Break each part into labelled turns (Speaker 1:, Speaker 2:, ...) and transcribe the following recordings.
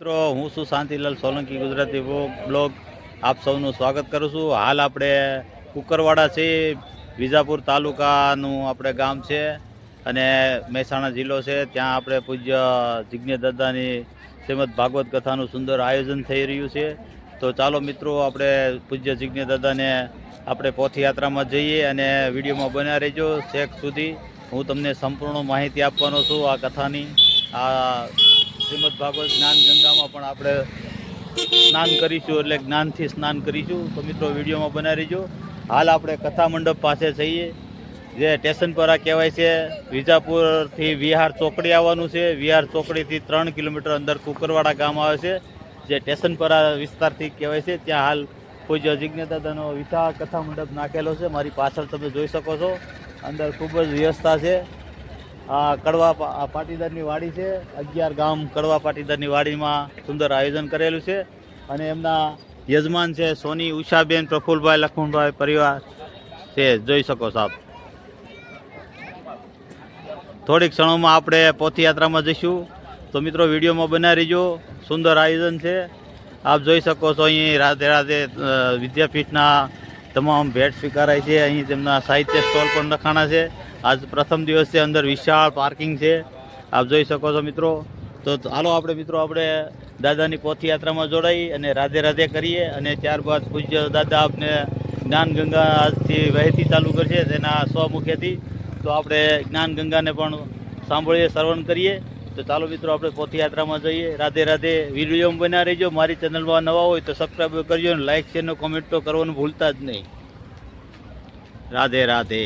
Speaker 1: મિત્રો હું છું શાંતિલાલ સોલંકી ગુજરાતી બ્લોગ આપ સૌનું સ્વાગત કરું છું। હાલ આપણે કુકરવાડા છે, વિજાપુર તાલુકાનું આપણે ગામ છે અને મહેસાણા જિલ્લો છે। ત્યાં આપણે પૂજ્ય જિજ્ઞેશ દાદાની શ્રીમદ ભાગવત કથાનું સુંદર આયોજન થઈ રહ્યું છે। તો ચાલો મિત્રો આપણે પૂજ્ય જિજ્ઞેશ દાદાને આપણે પોથયાત્રામાં જઈએ અને વિડીયોમાં બન્યા રહેજો છેક સુધી। હું તમને સંપૂર્ણ માહિતી આપવાનો છું આ કથાની। આ શ્રીમદ ભાગવત જ્ઞાન ગંગામાં પણ આપણે સ્નાન કરીશું, એટલે જ્ઞાનથી સ્નાન કરીશું। તો મિત્રો વિડીયોમાં બનાવી રહીજો। હાલ આપણે કથા મંડપ પાસે છીએ, જે સ્ટેશન પર કહેવાય છે। વિજાપુરથી વિહાર ચોકડી આવવાનું છે। વિહાર ચોકડીથી 3 કિલોમીટર અંદર કુકરવાડા ગામ આવે છે, જે સ્ટેશન પર વિસ્તારથી કહેવાય છે। ત્યાં હાલ પૂજ્ય જિજ્ઞેશ દાદાનો વિશાળ કથા મંડપ નાખેલો છે। મારી પાછળ તમે જોઈ શકો છો, અંદર ખૂબ જ વ્યવસ્થા છે। આ કડવા પાટીદારની વાડી છે। 11 ગામ કડવા પાટીદારની વાડીમાં સુંદર આયોજન કરેલું છે અને એમના યજમાન છે સોની ઉષાબેન, પ્રફુલભાઈ, લખમણભાઈ પરિવાર છે, જોઈ શકો છો આપ। થોડીક ક્ષણોમાં આપણે પોથયાત્રામાં જઈશું, તો મિત્રો વિડીયોમાં બનાવી રહીજો। સુંદર આયોજન છે, આપ જોઈ શકો છો। અહીં રાધે રાધે વિદ્યાપીઠના તમામ ભેટ સ્વીકારાય છે। અહીં તેમના સાહિત્ય સ્ટોલ પણ રખાણા છે। આજ પ્રથમ દિવસ છે, અંદર વિશાળ પાર્કિંગ છે, આપ જોઈ શકો છો મિત્રો। તો ચાલો આપણે મિત્રો આપણે દાદાની પોથયાત્રામાં જોડાઈ અને રાધે રાધે કરીએ અને ત્યારબાદ પૂજ્ય દાદા આપને જ્ઞાન ગંગા આજથી વહેતી ચાલુ કરશે તેના સ્વમુખેથી। તો આપણે જ્ઞાન ગંગાને પણ સાંભળીએ, શ્રવણ કરીએ। તો ચાલો મિત્રો આપણે પોથયાત્રામાં જઈએ। રાધે રાધે। વિડીયોમાં બન્યા રહેજો। મારી ચેનલમાં નવા હોય તો સબસ્ક્રાઈબ કરજો અને લાઇક શેર અને કોમેન્ટ તો કરવાનું ભૂલતા જ નહીં। રાધે રાધે।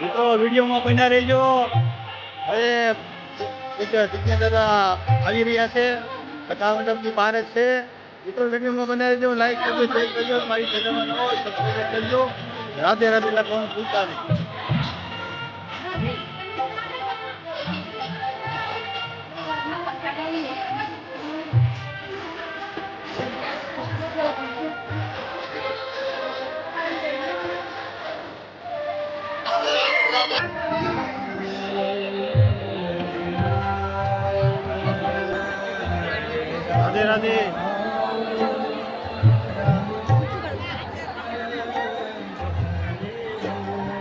Speaker 1: મિત્રો વિડીયોમાં બન્યા રહેજો. હવે દિગ્ગજ દાદા આવી રહ્યા છે, કથા મંડપની બહાર જ છે. મિત્રો વિડીયોમાં બન્યા રહેજો, લાઈક કરજો, શેર કરજો, મારી ચેનલમાં નવો હોય સબસ્ક્રાઇબ કરજો. રાધે રાધે લખવાનું ભૂલતા નહીં. રાધે રાધે.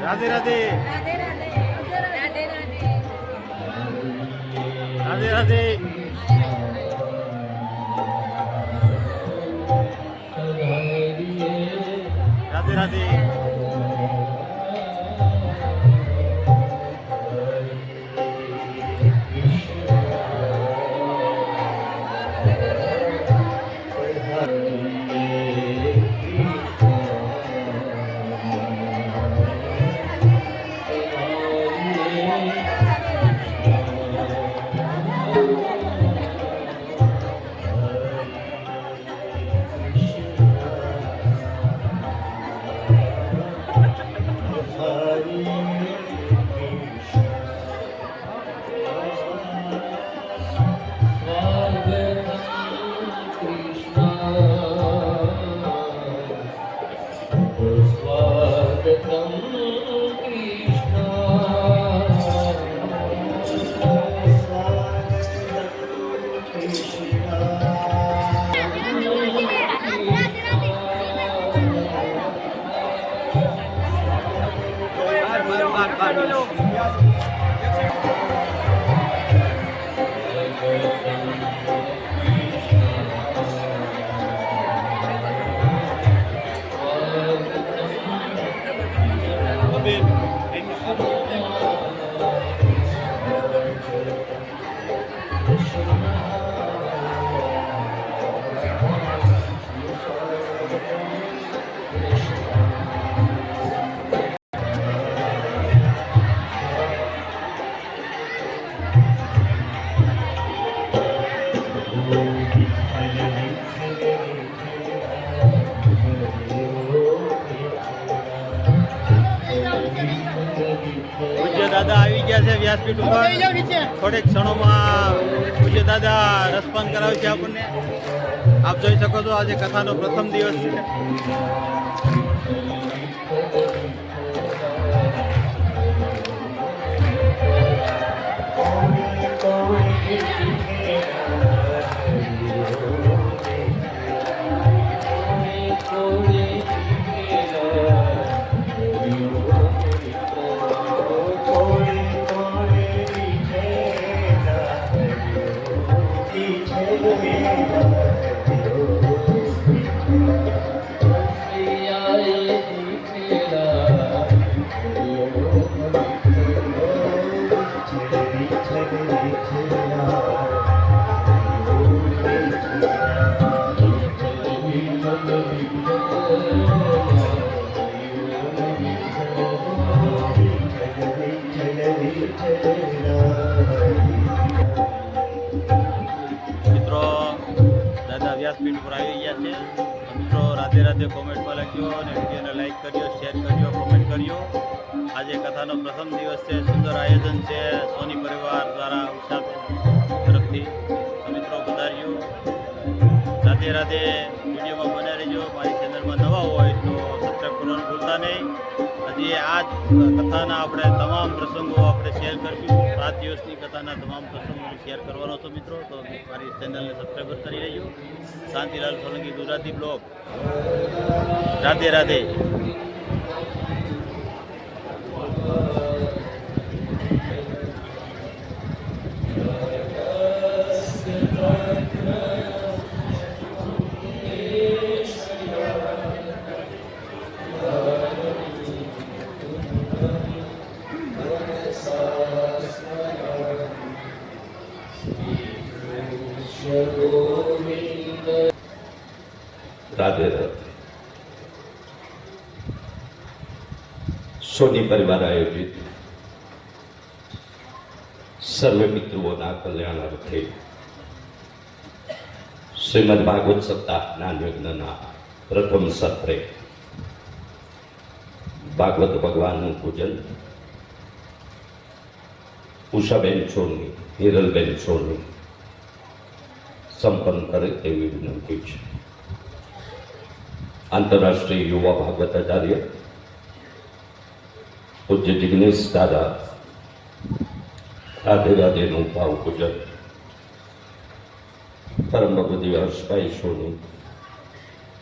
Speaker 1: રાધે રાધે. રાધે રાધે. રાધે રાધે. દાદા આવી ગયા છે વ્યાસપીઠ ઉપર. થોડીક ક્ષણોમાં પૂજ્ય દાદા રસપાન કરાવશે આપણને. આપ જોઈ શકો છો આજે કથાનો પ્રથમ દિવસ છે. મિત્રો દાદા વ્યાસપીઠ ઉપર આવી ગયા છે. મિત્રો રાધે રાધે કોમેન્ટમાં લખજો અને વિડીયોને લાઈક કરજો, શેર કરજો, કોમેન્ટ કરજો. આજે કથાનો પ્રથમ દિવસ છે. સુંદર આયોજન છે સોની પરિવાર દ્વારા ઉષા તરફથી. મિત્રો પધારજો. રાધે રાધે. વિડીયોમાં બને રહેજો. મારી ચેનલમાં નવા હોય તો સબસ્ક્રાઈબ કરવાનું ભૂલતા નહીં. હજી આ કથાના આપણે તમામ પ્રસંગો આપણે શેર કરીશું. 7 દિવસની કથાના તમામ પ્રસંગો શેર કરવાનો છો મિત્રો. તો મારી ચેનલને સબસ્ક્રાઈબ કરી લેજો. શાંતિલાલ સોલંકી, ગુજરાતી બ્લોગ. રાધે રાધે.
Speaker 2: રાધે રાધે. સોની પરિવાર આયોજિત સર્વે મિત્રોના કલ્યાણ અર્થે શ્રીમદ ભાગવત સપ્તાહ જ્ઞાન યજ્ઞના પ્રથમ સત્રે ભાગવત ભગવાનનું પૂજન ઉષાબેન સોની, હિરલબેન સોની સંપન્ન કરે તેવી વિનંતી છે. આંતરરાષ્ટ્રીય યુવા ભાગવત આચાર્ય પૂજ્ય જિગ્નેશ દાદા રાધે રાધેનું ભાવ પૂજન પરમ ભગવતી હર્ષભાઈ સોની,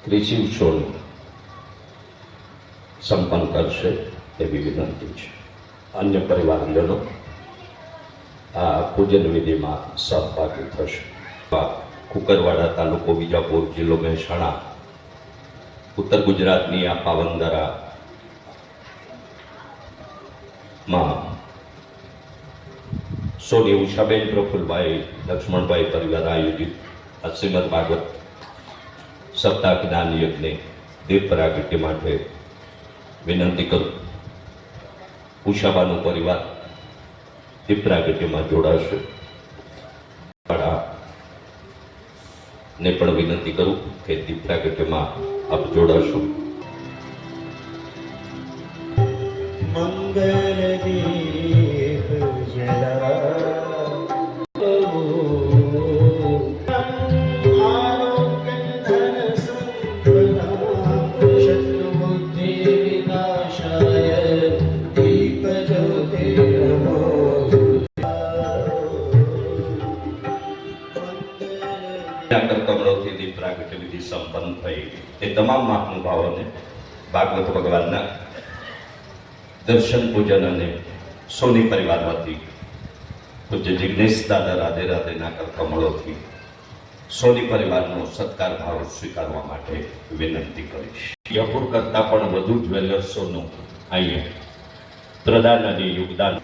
Speaker 2: ક્રિશિવ સોની સંપન્ન કરશે તેવી વિનંતી છે. અન્ય પરિવારજનો આ પૂજન વિધિમાં સહભાગી થશે. કુકરવાડા તાલુકો, વિજાપુર જિલ્લો, મહેસાણા, ઉત્તર ગુજરાતની આ પાવનદરામાં સોની ઉષાબેન પ્રફુલભાઈ લક્ષ્મણભાઈ પરિવાર આયોજિત આ શ્રીમદ ભાગવત સપ્તાહ જ્ઞાન યજ્ઞ દીપ પ્રાગટ્ય માટે વિનંતી કરું. ઉષાબાનું પરિવાર દીપ પ્રાગટ્યમાં જોડાશે. ને પણ વિનંતી કરું કે દીપ પ્રાગટ્યમાં આપ જોડાશો.
Speaker 3: મંગલ દીપ જલા
Speaker 2: કમળોથી દીપ પ્રાગટ્ય વિધિ સંપન્ન થઈ એ તમામ મહાનુભાવોને ભાગવત ભગવાનના દર્શન પૂજન અને સોની પરિવાર વતી પૂજ્ય જિગ્નેશ દાદા રાધે રાધેના કમળોથી સોની પરિવારનો સત્કાર ભાવ સ્વીકારવા માટે વિનંતી કરીશ. યપુર કરતા પણ વધુ જ્વેલર્સોનું અહીંયા પ્રદાન અને યોગદાન.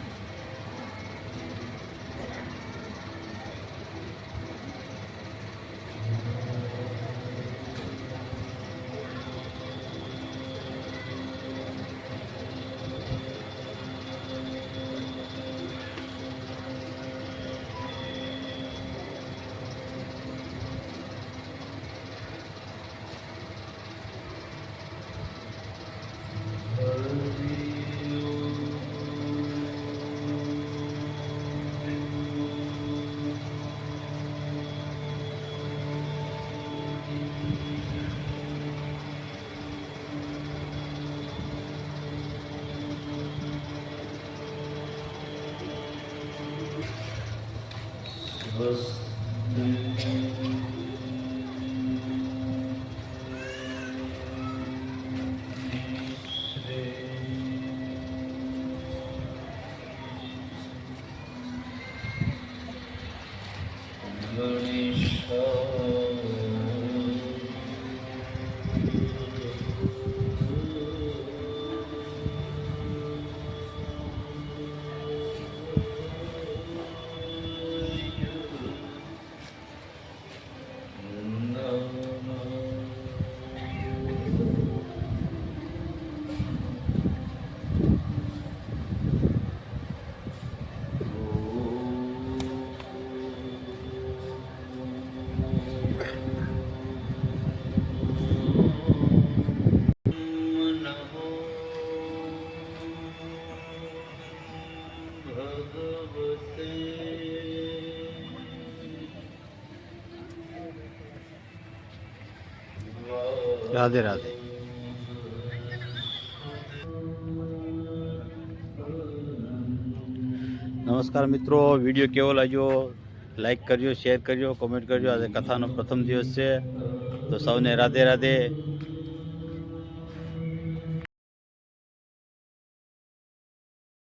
Speaker 1: રાધે રાધે. નમસ્કાર મિત્રો, વિડીયો કેવો લાગ્યો લાઈક કરજો, શેર કરજો, કોમેન્ટ કરજો. આજે કથાનો પ્રથમ દિવસ છે, તો સૌને રાધે રાધે.